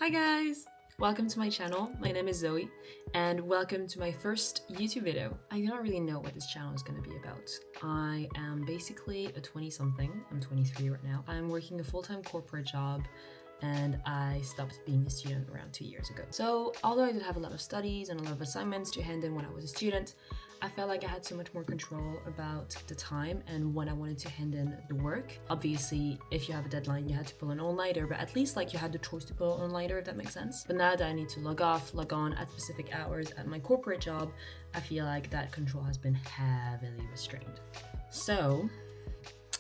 Hi guys! Welcome to my channel. My name is Zoe and welcome to my first YouTube video. I don't really know what this channel is going to be about. I am basically a 20-something. I'm 23 right now. I'm working a full-time corporate job and I stopped being a student around 2 years ago. So although I did have a lot of studies and a lot of assignments to hand in when I was a student, I felt like I had so much more control about the time and when I wanted to hand in the work. Obviously, if you have a deadline, you had to pull an all-nighter, but at least like you had the choice to pull an all-nighter, if that makes sense. But now that I need to log off, log on at specific hours at my corporate job, I feel like that control has been heavily restrained. So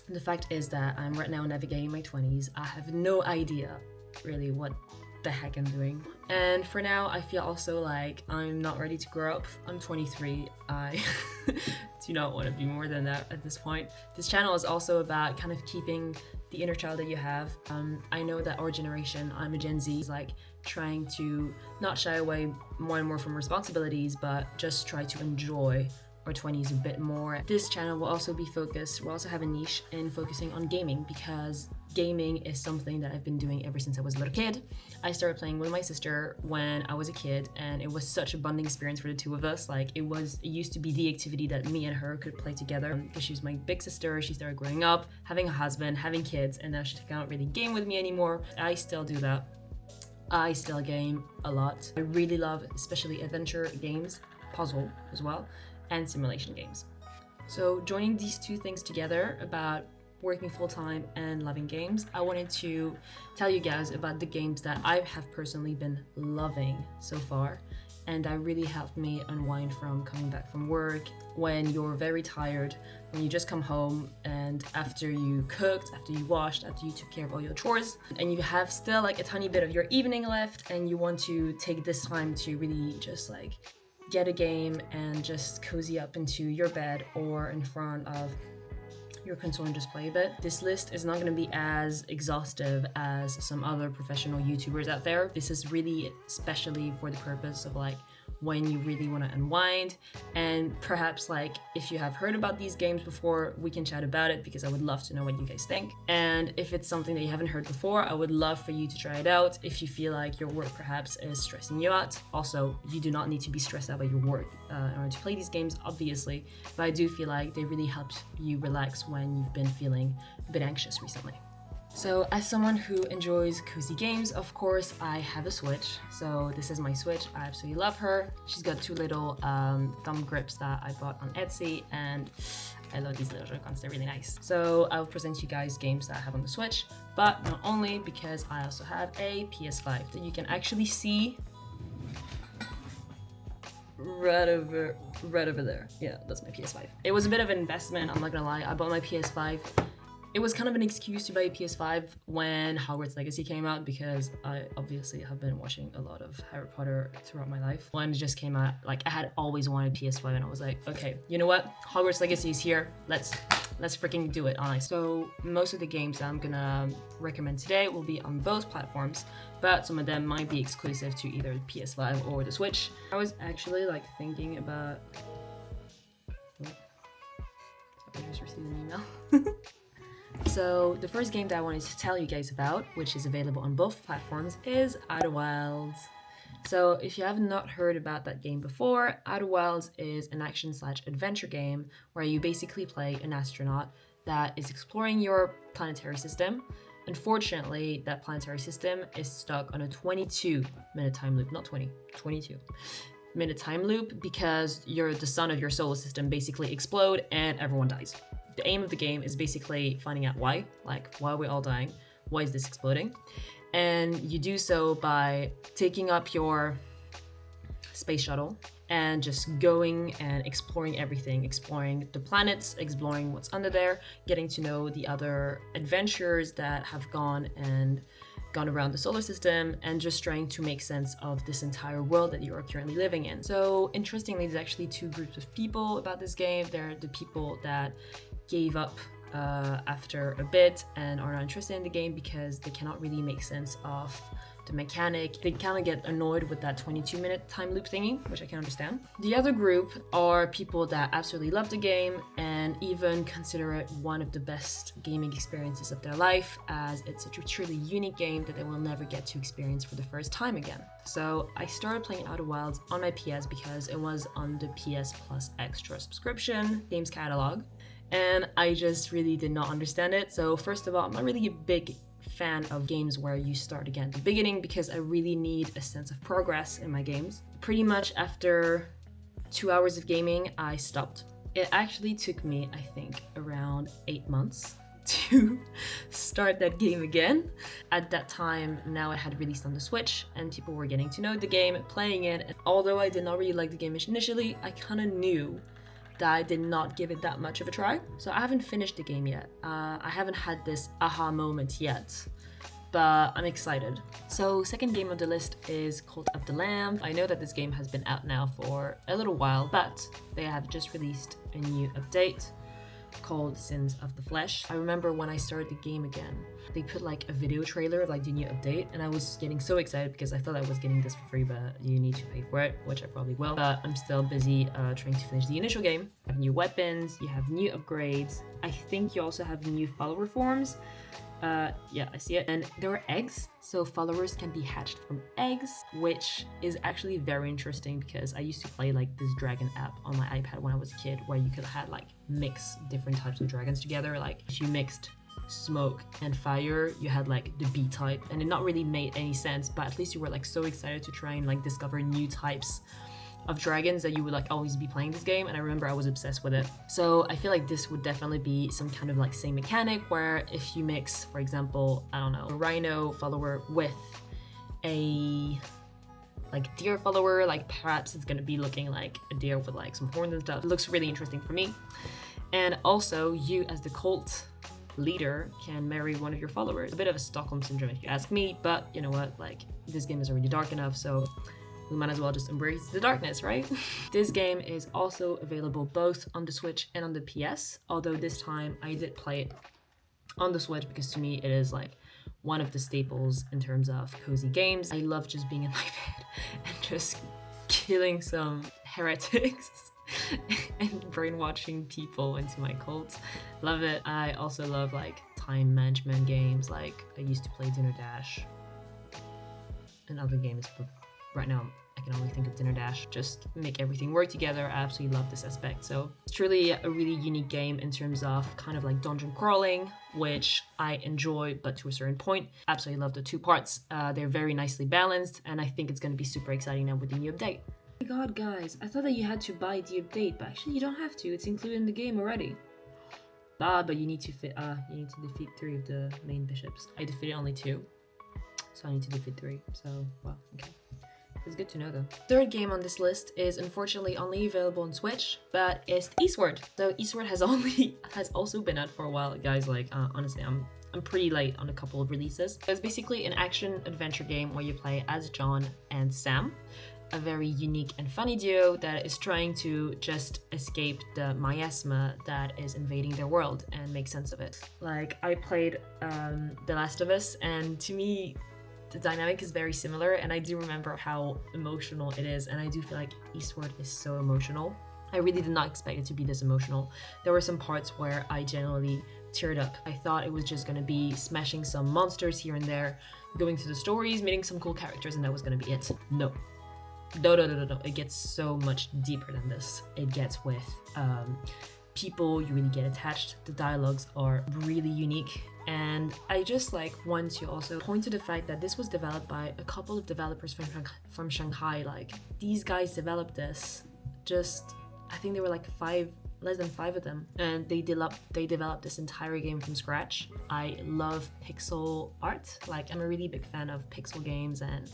the fact is that I'm right now navigating my 20s. I have no idea really what the heck I'm doing. And for now, I feel also like I'm not ready to grow up. I'm 23. I do not want to be more than that at this point. This channel is also about kind of keeping the inner child that you have. I know that our generation, I'm a Gen Z, is like trying to not shy away more and more from responsibilities, but just try to enjoy our 20s a bit more. This channel will also be focused, we'll also have a niche in focusing on gaming because gaming is something that I've been doing ever since I was a little kid. I started playing with my sister when I was a kid and it was such a bonding experience for the two of us. Like it used to be the activity that me and her could play together because she was my big sister. She started growing up, having a husband, having kids, and now she can't really game with me anymore. I still do that. I still game a lot. I really love especially adventure games, puzzle as well, and simulation games. So joining these two things together about working full-time and loving games, I wanted to tell you guys about the games that I have personally been loving so far, and that really helped me unwind from coming back from work when you're very tired, when you just come home and after you cooked, after you washed, after you took care of all your chores, and you have still like a tiny bit of your evening left and you want to take this time to really just like get a game and just cozy up into your bed or in front of your console and just play a bit. This list is not going to be as exhaustive as some other professional YouTubers out there. This is really especially for the purpose of like when you really want to unwind, and perhaps like if you have heard about these games before, we can chat about it because I would love to know what you guys think. And if it's something that you haven't heard before, I would love for you to try it out if you feel like your work perhaps is stressing you out. Also, you do not need to be stressed out by your work in order to play these games, obviously, but I do feel like they really help you relax when you've been feeling a bit anxious recently. So as someone who enjoys cozy games, of course, I have a Switch. So this is my Switch. I absolutely love her. She's got two little thumb grips that I bought on Etsy, and I love these little Joy-Cons, they're really nice. So I'll present you guys games that I have on the Switch, but not only, because I also have a PS5 that you can actually see right over there. Yeah, that's my PS5. It was a bit of an investment, I'm not gonna lie. I bought my PS5. It was kind of an excuse to buy a PS5 when Hogwarts Legacy came out because I obviously have been watching a lot of Harry Potter throughout my life. When it just came out, like I had always wanted PS5 and I was like, okay, you know what? Hogwarts Legacy is here. Let's freaking do it, honestly. So most of the games that I'm gonna recommend today will be on both platforms, but some of them might be exclusive to either the PS5 or the Switch. I was actually like thinking about... Oh, I just received an email. So the first game that I wanted to tell you guys about, which is available on both platforms, is Outer Wilds. So if you have not heard about that game before, Outer Wilds is an action/adventure game where you basically play an astronaut that is exploring your planetary system. Unfortunately, that planetary system is stuck on a 22-minute time loop, not 20, 22-minute time loop because the sun of your solar system basically explode and everyone dies. The aim of the game is basically finding out why are we all dying? Why is this exploding? And you do so by taking up your space shuttle and just going and exploring everything, exploring the planets, exploring what's under there, getting to know the other adventurers that have gone around the solar system, and just trying to make sense of this entire world that you are currently living in. So interestingly, there's actually two groups of people about this game. They're the people that gave up after a bit and are not interested in the game because they cannot really make sense of the mechanic. They kind of get annoyed with that 22-minute time loop thingy, which I can understand. The other group are people that absolutely love the game and even consider it one of the best gaming experiences of their life, as it's such a truly unique game that they will never get to experience for the first time again. So I started playing Outer Wilds on my PS because it was on the PS Plus Extra subscription games catalog, and I just really did not understand it. So first of all, I'm not really a big fan of games where you start again at the beginning because I really need a sense of progress in my games. Pretty much after 2 hours of gaming, I stopped. It actually took me, I think, around 8 months to start that game again. At that time, now it had released on the Switch and people were getting to know the game, playing it. And although I did not really like the game initially, I kind of knew that I did not give it that much of a try. So I haven't finished the game yet. I haven't had this aha moment yet, but I'm excited. So second game on the list is Cult of the Lamb. I know that this game has been out now for a little while, but they have just released a new update called Sins of the Flesh. I remember when I started the game again, they put like a video trailer of like the new update, and I was getting so excited because I thought I was getting this for free, but you need to pay for it, which I probably will. But I'm still busy trying to finish the initial game. You have new weapons, you have new upgrades. I think you also have new follower forms. Yeah, I see it. And there are eggs, so followers can be hatched from eggs, which is actually very interesting because I used to play like this dragon app on my iPad when I was a kid, where you could have like mix different types of dragons together. Like if you mixed smoke and fire, you had like the bee type, and it not really made any sense, but at least you were like so excited to try and like discover new types of dragons that you would like always be playing this game. And I remember I was obsessed with it. So I feel like this would definitely be some kind of like same mechanic where if you mix, for example, I don't know, a rhino follower with a like deer follower, like perhaps it's gonna be looking like a deer with like some horns and stuff. It looks really interesting for me. And also you as the cult leader can marry one of your followers. A bit of a Stockholm syndrome if you ask me, but you know what, like this game is already dark enough, so we might as well just embrace the darkness, right? This game is also available both on the Switch and on the PS, although this time I did play it on the Switch because to me it is like one of the staples in terms of cozy games. I love just being in my bed and just killing some heretics and brainwashing people into my cult. Love it. I also love like time management games. Like I used to play Dinner Dash and other games, but right now I can only think of Dinner Dash. Just make everything work together. I absolutely love this aspect. So it's truly a really unique game in terms of kind of like dungeon crawling, which I enjoy, but to a certain point. Absolutely love the two parts. They're very nicely balanced, and I think it's going to be super exciting now with the new update. Oh my god, guys, I thought that you had to buy the update, but actually you don't have to. It's included in the game already. But you need to defeat 3 of the main bishops. I defeated only 2, so I need to defeat 3. So, well, okay. It's good to know though. Third game on this list is unfortunately only available on Switch, but it's Eastward. So Eastward has also been out for a while, guys. Like honestly, I'm pretty late on a couple of releases. It's basically an action adventure game where you play as John and Sam, a very unique and funny duo that is trying to just escape the miasma that is invading their world and make sense of it. Like I played The Last of Us, and to me the dynamic is very similar, and I do remember how emotional it is, and I do feel like Eastward is so emotional. I really did not expect it to be this emotional. There were some parts where I genuinely teared up. I thought it was just gonna be smashing some monsters here and there, going through the stories, meeting some cool characters, and that was gonna be it. No. No. It gets so much deeper than this. It gets with people you really get attached. The dialogues are really unique. And I just like want to also point to the fact that this was developed by a couple of developers from Shanghai. Like these guys developed this, just I think there were like less than 5 of them, and they developed this entire game from scratch. I love pixel art. Like I'm a really big fan of pixel games and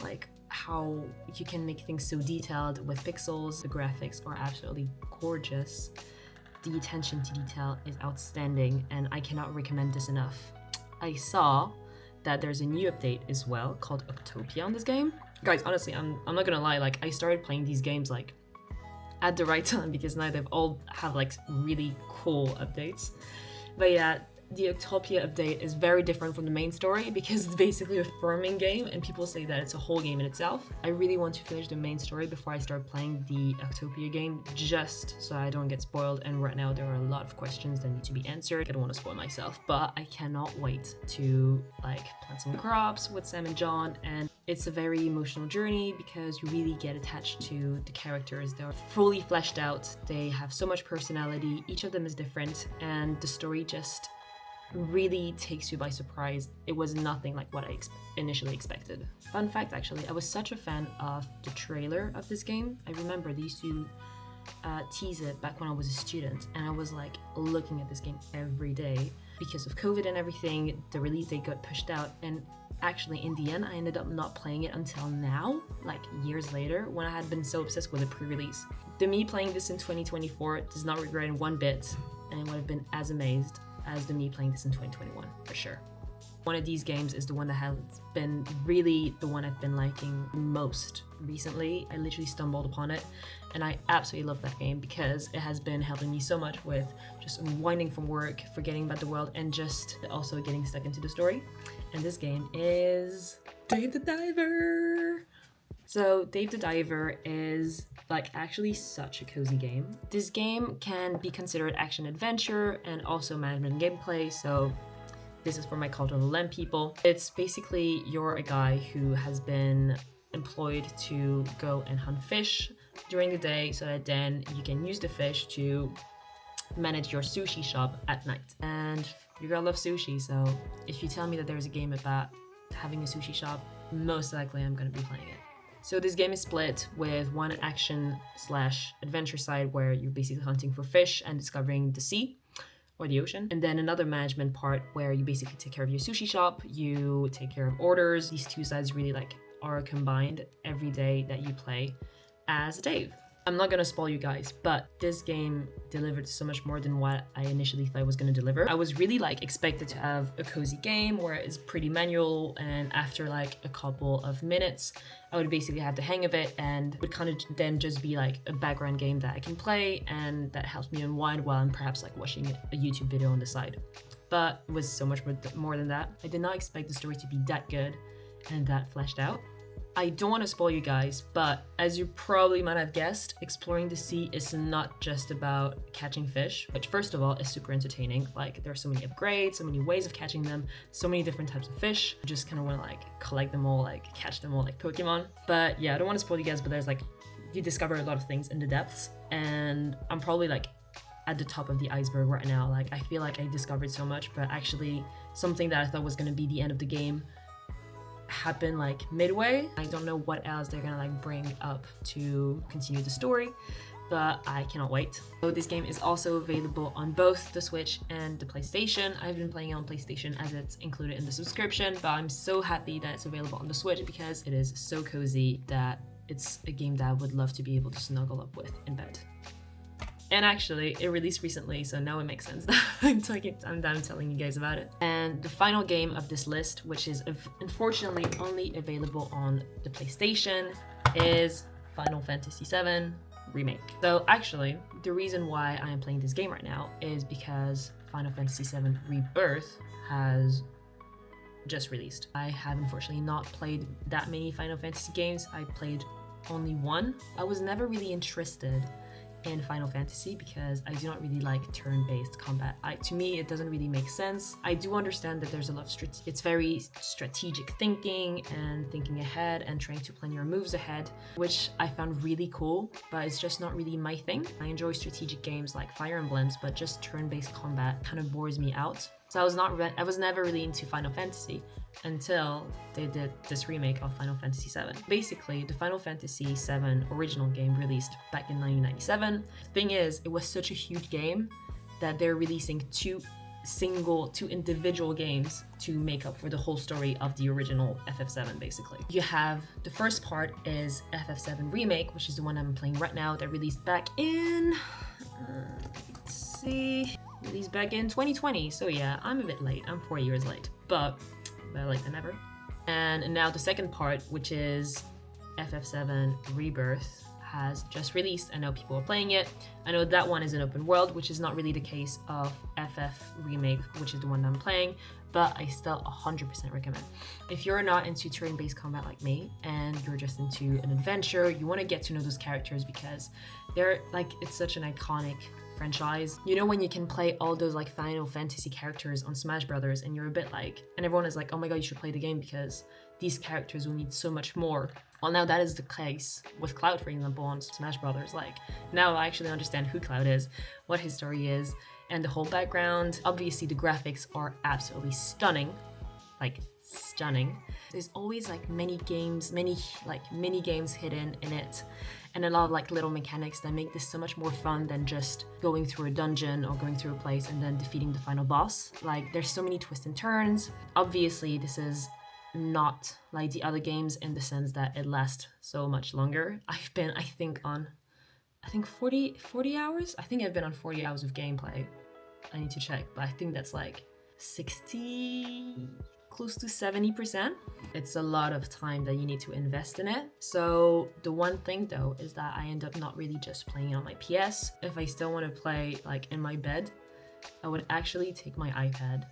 like how you can make things so detailed with pixels. The graphics are absolutely gorgeous. The attention to detail is outstanding, and I cannot recommend this enough. I saw that there's a new update as well called Octopia on this game. Guys, honestly, I'm not gonna lie, like I started playing these games like at the right time because now they've all have like really cool updates. But yeah, the Utopia update is very different from the main story because it's basically a farming game and people say that it's a whole game in itself. I really want to finish the main story before I start playing the Utopia game just so I don't get spoiled, and right now there are a lot of questions that need to be answered. I don't want to spoil myself, but I cannot wait to like plant some crops with Sam and John, and it's a very emotional journey because you really get attached to the characters. They're fully fleshed out, they have so much personality, each of them is different, and the story just really takes you by surprise. It was nothing like what I initially expected. Fun fact, actually, I was such a fan of the trailer of this game. I remember they used to tease it back when I was a student, and I was like looking at this game every day. Because of COVID and everything, the release date got pushed out, and actually in the end I ended up not playing it until now, like years later, when I had been so obsessed with the pre-release. The me playing this in 2024 does not regret it one bit, and I would have been as amazed as the me playing this in 2021, for sure. One of these games is the one that has been really the one I've been liking most recently. I literally stumbled upon it and I absolutely love that game because it has been helping me so much with just unwinding from work, forgetting about the world, and just also getting stuck into the story. And this game is Dave the Diver. So Dave the Diver is like actually such a cozy game. This game can be considered action adventure and also management gameplay, so this is for my cultural lamp people. It's basically you're a guy who has been employed to go and hunt fish during the day so that then you can use the fish to manage your sushi shop at night. And you're gonna love sushi, so if you tell me that there's a game about having a sushi shop, most likely I'm gonna be playing it. So this game is split with one action/adventure side where you're basically hunting for fish and discovering the sea or the ocean. And then another management part where you basically take care of your sushi shop, you take care of orders. These two sides really like are combined every day that you play as Dave. I'm not gonna spoil you guys, but this game delivered so much more than what I initially thought it was gonna deliver. I was really like expected to have a cozy game where it's pretty manual, and after like a couple of minutes, I would basically have the hang of it and would kind of then just be like a background game that I can play and that helps me unwind while I'm perhaps like watching a YouTube video on the side. But it was so much more than that. I did not expect the story to be that good and that fleshed out. I don't want to spoil you guys, but as you probably might have guessed, exploring the sea is not just about catching fish, which first of all is super entertaining. Like there are so many upgrades, so many ways of catching them, so many different types of fish. You just kind of want to like collect them all, like catch them all like Pokemon. But yeah, I don't want to spoil you guys, but there's like, you discover a lot of things in the depths, and I'm probably like at the top of the iceberg right now. Like I feel like I discovered so much, but actually something that I thought was going to be the end of the game happen like midway. I don't know what else they're gonna like bring up to continue the story, but I cannot wait. So this game is also available on both the Switch and the PlayStation. I've been playing it on PlayStation as it's included in the subscription, but I'm so happy that it's available on the Switch because it is so cozy that it's a game that I would love to be able to snuggle up with in bed. And actually, it released recently, so now it makes sense that I'm telling you guys about it. And the final game of this list, which is unfortunately only available on the PlayStation, is Final Fantasy VII Remake. So actually, the reason why I am playing this game right now is because Final Fantasy VII Rebirth has just released. I have unfortunately not played that many Final Fantasy games. I played only one. I was never really interested in Final Fantasy because I do not really like turn-based combat. To me, it doesn't really make sense. I do understand that there's a lot of it's very strategic thinking and thinking ahead and trying to plan your moves ahead, which I found really cool, but it's just not really my thing. I enjoy strategic games like Fire Emblems, but just turn-based combat kind of bores me out. So I was never really into Final Fantasy until they did this remake of Final Fantasy VII. Basically, the Final Fantasy VII original game released back in 1997. The thing is, it was such a huge game that they're releasing two individual games to make up for the whole story of the original FF7, basically. You have the first part is FF7 Remake, which is the one I'm playing right now, that released back in, released back in 2020. So yeah, I'm a bit late. I'm 4 years late, but better late than never. And now the second part, which is FF7 Rebirth, has just released. I know people are playing it. I know that one is an open world, which is not really the case of FF Remake, which is the one that I'm playing, but I still 100% recommend. If you're not into turn-based combat like me and you're just into an adventure, you want to get to know those characters because they're like, it's such an iconic franchise. You know, when you can play all those like Final Fantasy characters on Smash Brothers and you're a bit like, and everyone is like, oh my god, you should play the game because these characters will need so much more. Well, now that is the case with Cloud, for example, on Smash Brothers. Like, now I actually understand who Cloud is, what his story is, and the whole background. Obviously, the graphics are absolutely stunning, like stunning. There's always like many games, many like mini games hidden in it, and a lot of like little mechanics that make this so much more fun than just going through a dungeon or going through a place and then defeating the final boss. Like, there's so many twists and turns. Obviously, this is not like the other games in the sense that it lasts so much longer. I've been, I think 40 hours? I think I've been on 40 hours of gameplay. I need to check, but I think that's like 60, close to 70%. It's a lot of time that you need to invest in it. So the one thing though is that I end up not really just playing it on my PS. If I still want to play like in my bed, I would actually take my iPad.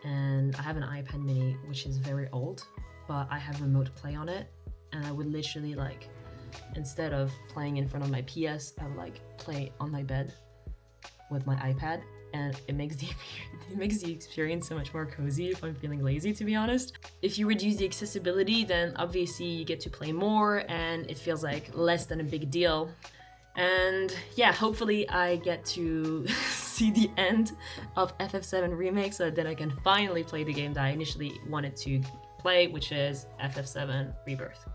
And I have an iPad mini, which is very old, but I have remote play on it. And I would literally like, instead of playing in front of my PS, I would like play on my bed with my iPad. And it makes the experience so much more cozy if I'm feeling lazy, to be honest. If you reduce the accessibility, then obviously you get to play more and it feels like less than a big deal. And yeah, hopefully I get to see the end of FF7 Remake so that then I can finally play the game that I initially wanted to play, which is FF7 Rebirth.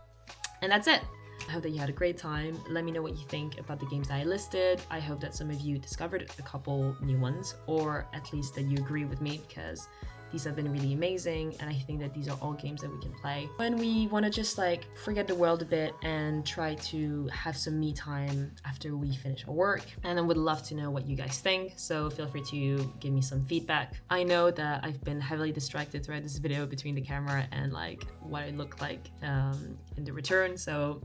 And that's it. I hope that you had a great time. Let me know what you think about the games that I listed. I hope that some of you discovered a couple new ones, or at least that you agree with me, because these have been really amazing, and I think that these are all games that we can play when we want to just like forget the world a bit and try to have some me time after we finish our work. And I would love to know what you guys think, so feel free to give me some feedback. I know that I've been heavily distracted throughout this video between the camera and like what I look like in the return, so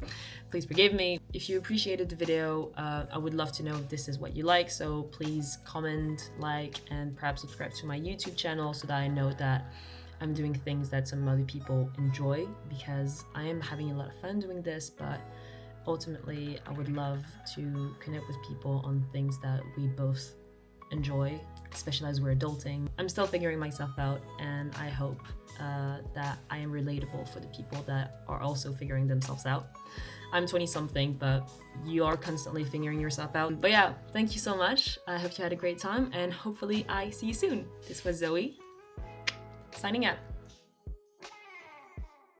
please forgive me. If you appreciated the video, I would love to know if this is what you like, so please comment, like, and perhaps subscribe to my YouTube channel so that I know that I'm doing things that some other people enjoy, because I am having a lot of fun doing this, but ultimately I would love to connect with people on things that we both enjoy, especially as we're adulting. I'm still figuring myself out, and I hope that I am relatable for the people that are also figuring themselves out. I'm 20 something, but you are constantly figuring yourself out. But yeah, thank you so much. I hope you had a great time, and hopefully I see you soon. This was Zoe, signing out.